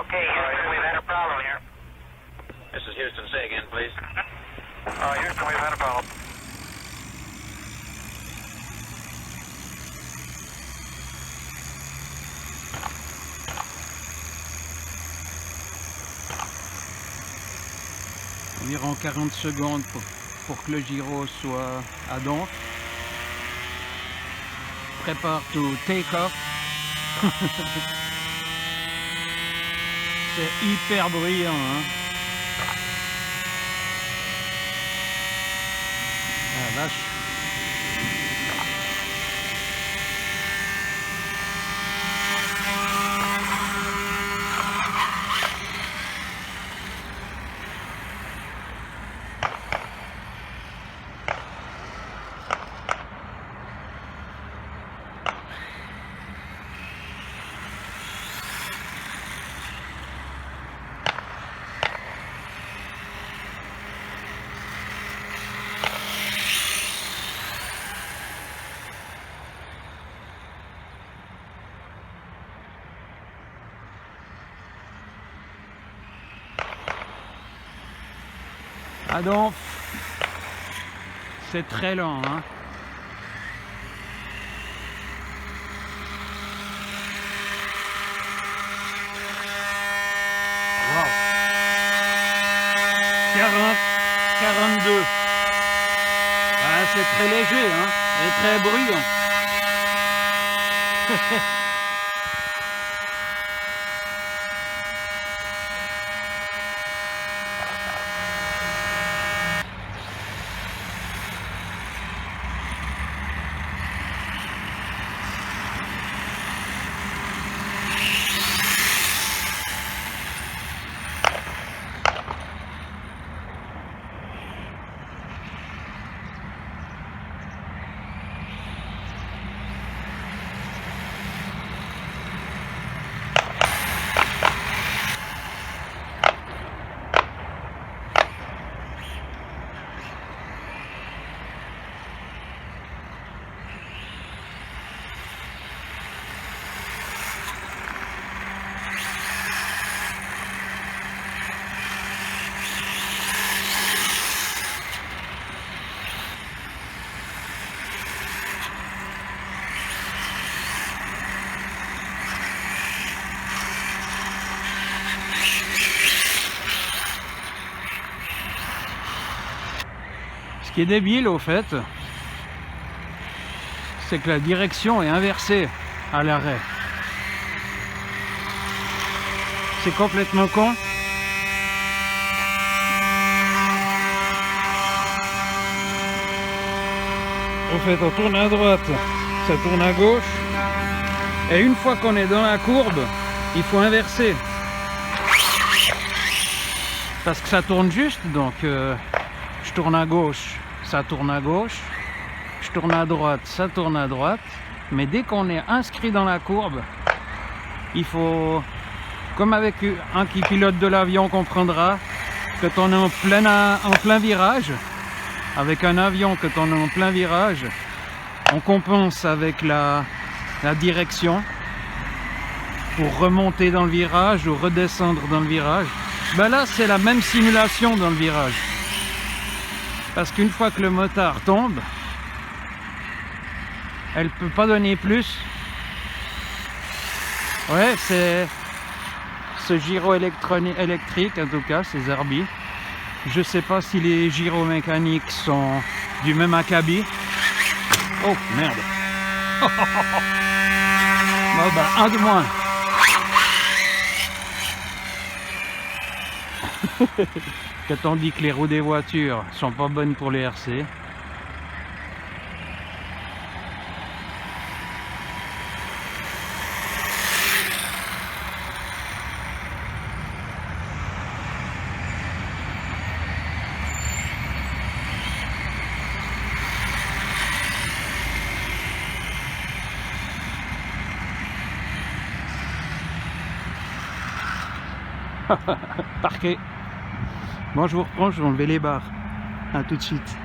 Okay, Houston, we've had a problem here. This is Houston. Say again, please. Houston, we've had a problem. Environ 40 secondes pour que le gyro soit à donf. Prépare to take off. C'est hyper bruyant, hein. La vache. À donf, c'est très lent, hein. Wow. 40, 42. Ah, c'est très léger, hein, et très bruyant. Ce qui est débile au fait, c'est que la direction est inversée à l'arrêt. C'est complètement con. Au fait, on tourne à droite, ça tourne à gauche. Et une fois qu'on est dans la courbe, il faut inverser. Parce que ça tourne juste, donc je tourne à gauche, ça tourne à gauche. Je tourne à droite, ça tourne à droite. Mais dès qu'on est inscrit dans la courbe, il faut, comme avec un qui pilote de l'avion comprendra, quand on est en plein virage, avec un avion, quand on est en plein virage, on compense avec la direction pour remonter dans le virage ou redescendre dans le virage. Ben là, c'est la même simulation dans le virage. Parce qu'une fois que le motard tombe, elle ne peut pas donner plus. Ouais, c'est ce gyro électrique, en tout cas, ces Zarbi. Je sais pas si les gyros mécaniques sont du même acabit. Oh, merde. Bon, bah, un de moins. Quand on dit que les roues des voitures sont pas bonnes pour les RC, parquet. Bon, je vous reprends, je vais enlever les barres. A tout de suite.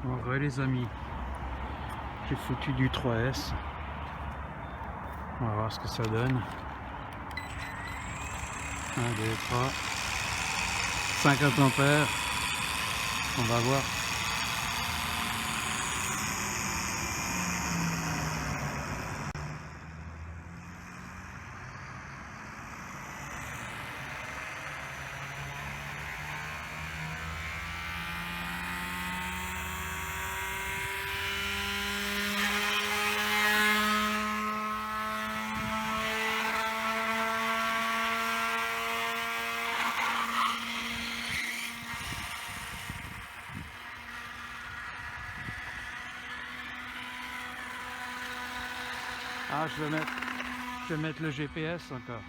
Bon, ouais, les amis, j'ai foutu du 3S. On va voir ce que ça donne. 1, 2, 3. 50 ampères. On va voir. Ah, je vais mettre le GPS encore.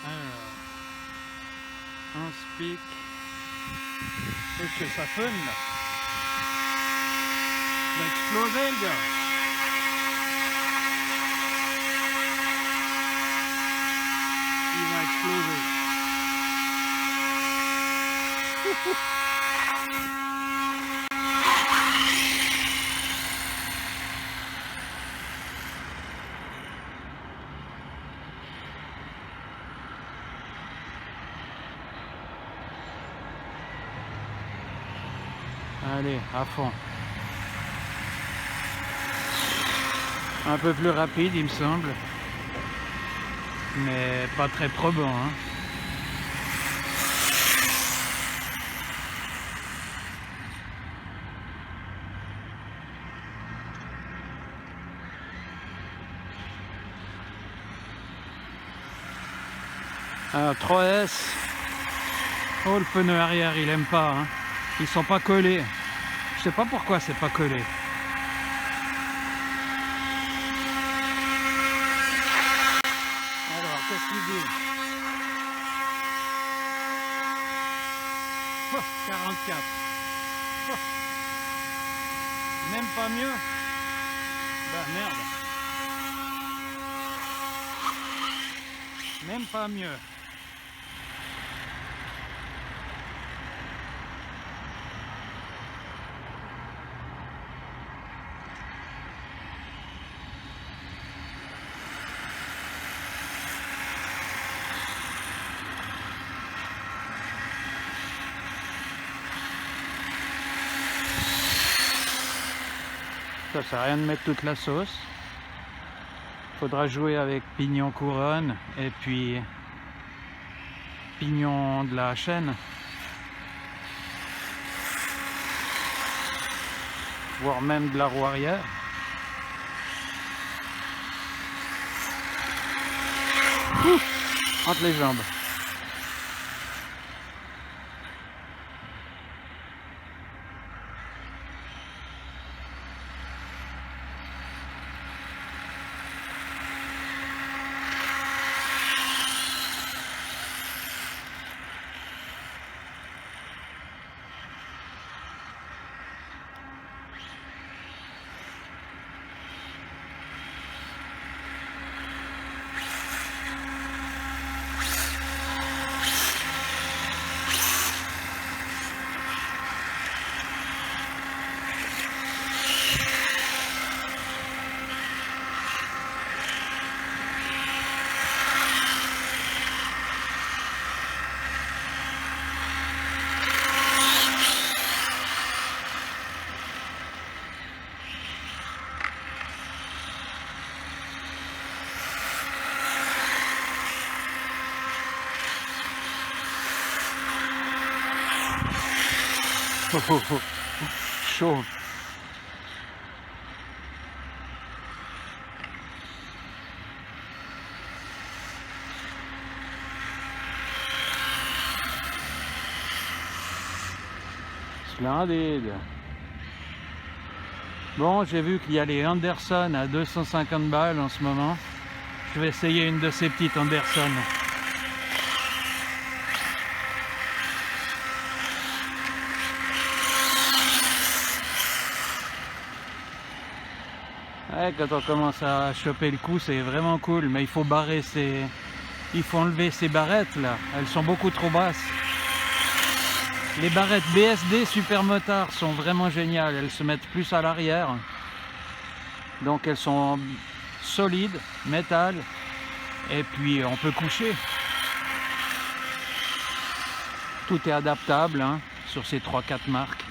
Alors, on speak. Qu'est-ce que ça fun là? Il va exploser le gars. Il va exploser. Allez, à fond. Un peu plus rapide, il me semble. Mais pas très probant, hein. Alors 3S. Oh, le pneu arrière, il aime pas, hein. Ils sont pas collés. Je sais pas pourquoi c'est pas collé. Alors, qu'est-ce qu'il dit? Oh, 44. Oh. Même pas mieux? Bah merde. Même pas mieux. Ça sert à rien de mettre toute la sauce. Faudra jouer avec pignon couronne et puis pignon de la chaîne. Voire même de la roue arrière. Ouf, entre les jambes. Oh, oh, oh. Chaud. Splendide. Bon, j'ai vu qu'il y a les Anderson à 250 balles en ce moment. Je vais essayer une de ces petites Anderson. Ouais, quand on commence à choper le coup, c'est vraiment cool, mais il faut barrer il faut enlever ces barrettes là, elles sont beaucoup trop basses. Les barrettes BSD Supermotard sont vraiment géniales. Elles se mettent plus à l'arrière. Donc elles sont solides, métal. Et puis on peut coucher. Tout est adaptable hein, sur ces 3-4 marques.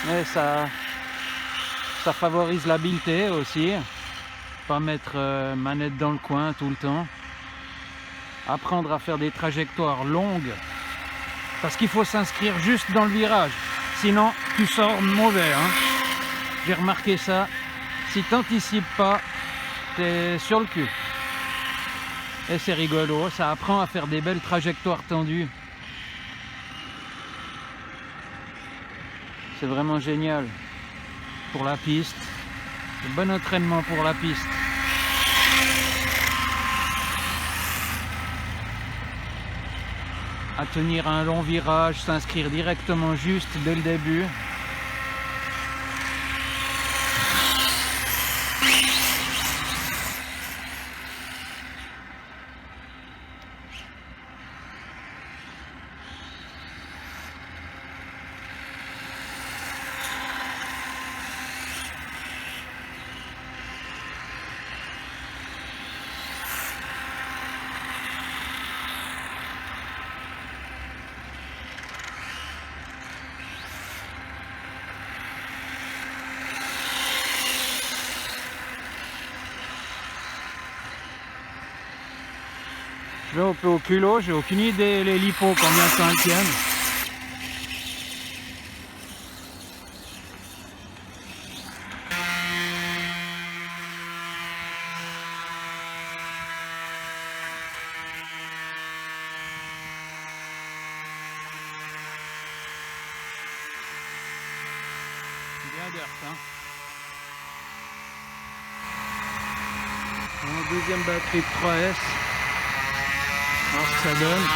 Mais ça favorise l'habileté aussi. Pas mettre manette dans le coin tout le temps. Apprendre à faire des trajectoires longues. Parce qu'il faut s'inscrire juste dans le virage. Sinon, tu sors mauvais. Hein. J'ai remarqué ça. Si tu n'anticipes pas, tu es sur le cul. Et c'est rigolo. Ça apprend à faire des belles trajectoires tendues. C'est vraiment génial pour la piste. Un bon entraînement pour la piste. À tenir un long virage, s'inscrire directement juste dès le début. Je vais un peu au culot, j'ai aucune idée les lipos combien ça en tiennent. Bien d'heure, hein. Mon deuxième batterie de 3S. Alors ce que ça donne.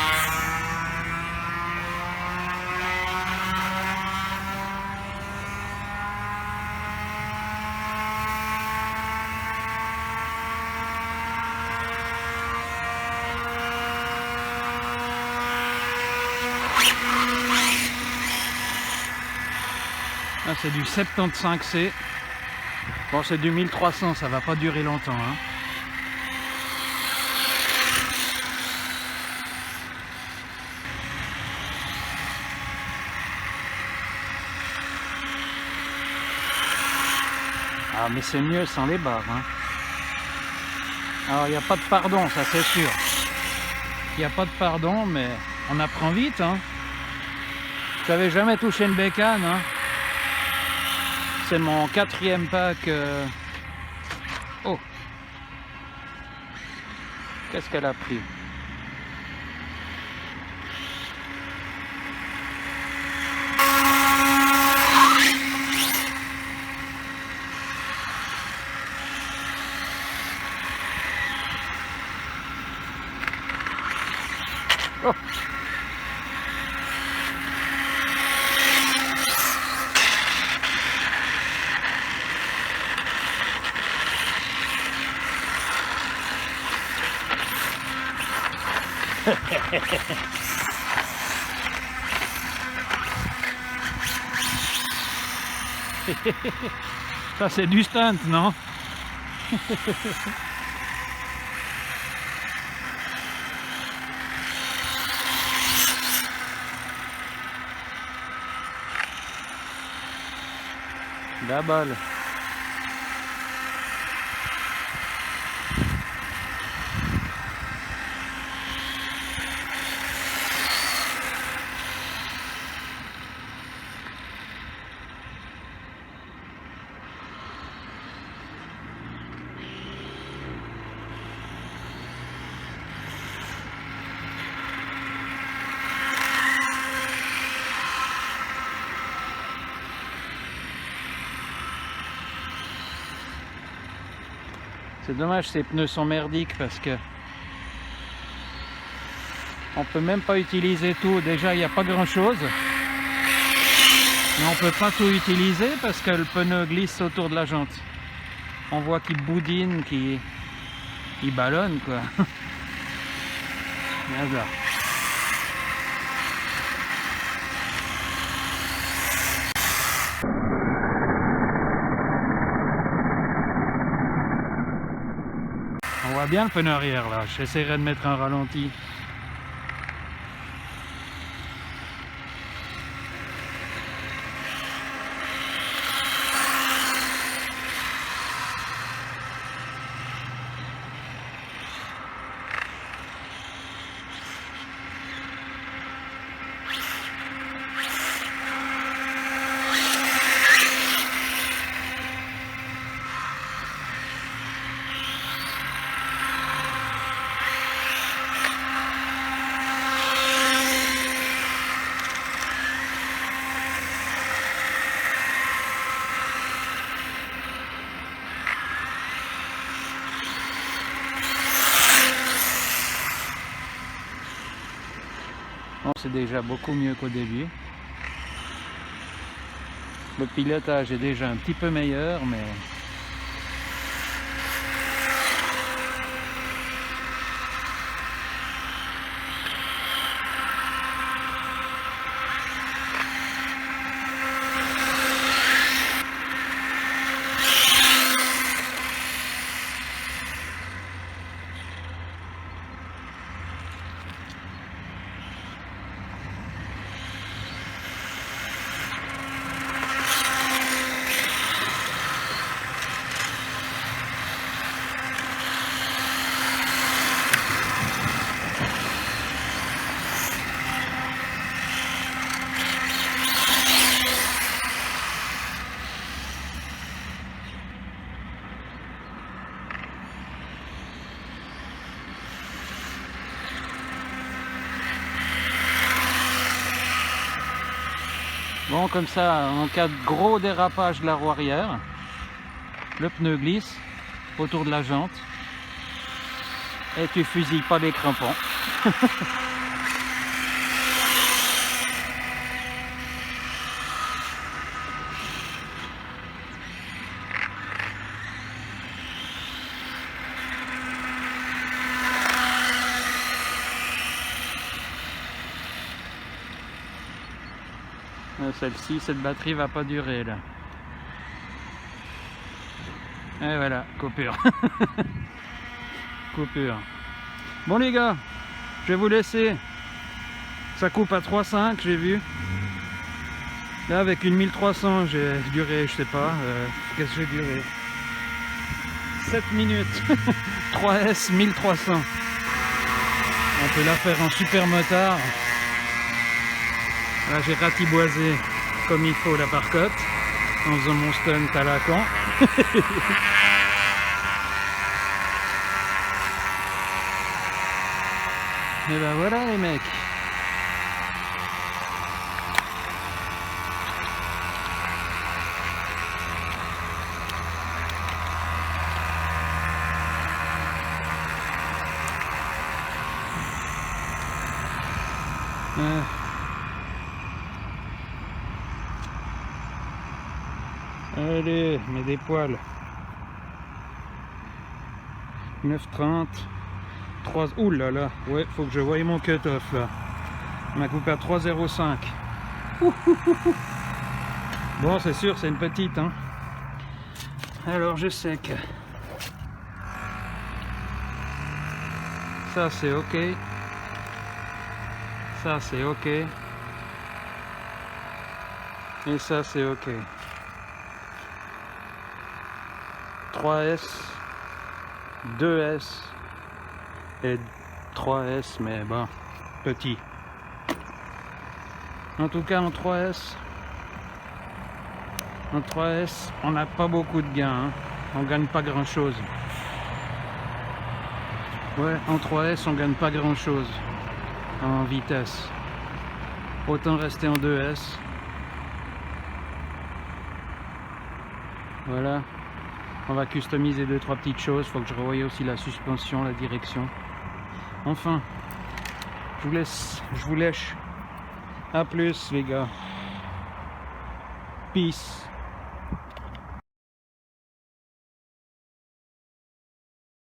Ah, c'est du 75C. Bon, c'est du 1300, ça va pas durer longtemps. Hein. Ah, mais c'est mieux sans les barres. Hein. Alors, il n'y a pas de pardon, ça c'est sûr. Il n'y a pas de pardon, mais on apprend vite. Hein. Je n'avais jamais touché une bécane. Hein. C'est mon 4e pack. Oh! Qu'est-ce qu'elle a pris? Oh. Ça c'est du stunt, non? La balle. C'est dommage, ces pneus sont merdiques parce que On peut même pas utiliser tout. Déjà, il n'y a pas grand chose. Mais on peut pas tout utiliser parce que le pneu glisse autour de la jante. On voit qu'il boudine, qu'il ballonne, quoi. Regarde. On voit bien le pneu arrière là. J'essaierai de mettre un ralenti. Bon, c'est déjà beaucoup mieux qu'au début. Le pilotage est déjà un petit peu meilleur, mais bon, comme ça, en cas de gros dérapage de la roue arrière, le pneu glisse autour de la jante et tu fusilles pas les crampons. Celle-ci, cette batterie va pas durer là. Et voilà, coupure. Coupure. Bon les gars, je vais vous laisser. Ça coupe à 3,5, j'ai vu. Là avec une 1300, j'ai duré, je sais pas, qu'est-ce que j'ai duré 7 minutes. 3S 1300. On peut la faire en super motard. Là j'ai ratiboisé comme il faut la parcotte en faisant mon stunt à la con. Et ben voilà les mecs. Allez, mets des poils. 9,30. 3. Ouh là là. Ouais, faut que je voie mon cut-off là. On m'a coupé à 3,05. Bon, c'est sûr, c'est une petite, hein. Alors, je sais que ça c'est ok. Ça c'est ok. Et ça c'est ok. 3S, 2S et 3S, mais bon, petit. En tout cas en 3S, on n'a pas beaucoup de gains, hein. On gagne pas grand chose. Ouais, en 3S on gagne pas grand chose en vitesse. Autant rester en 2S. Voilà. On va customiser 2-3 petites choses. Faut que je revoie aussi la suspension, la direction. Enfin, je vous lèche. À plus les gars. Peace.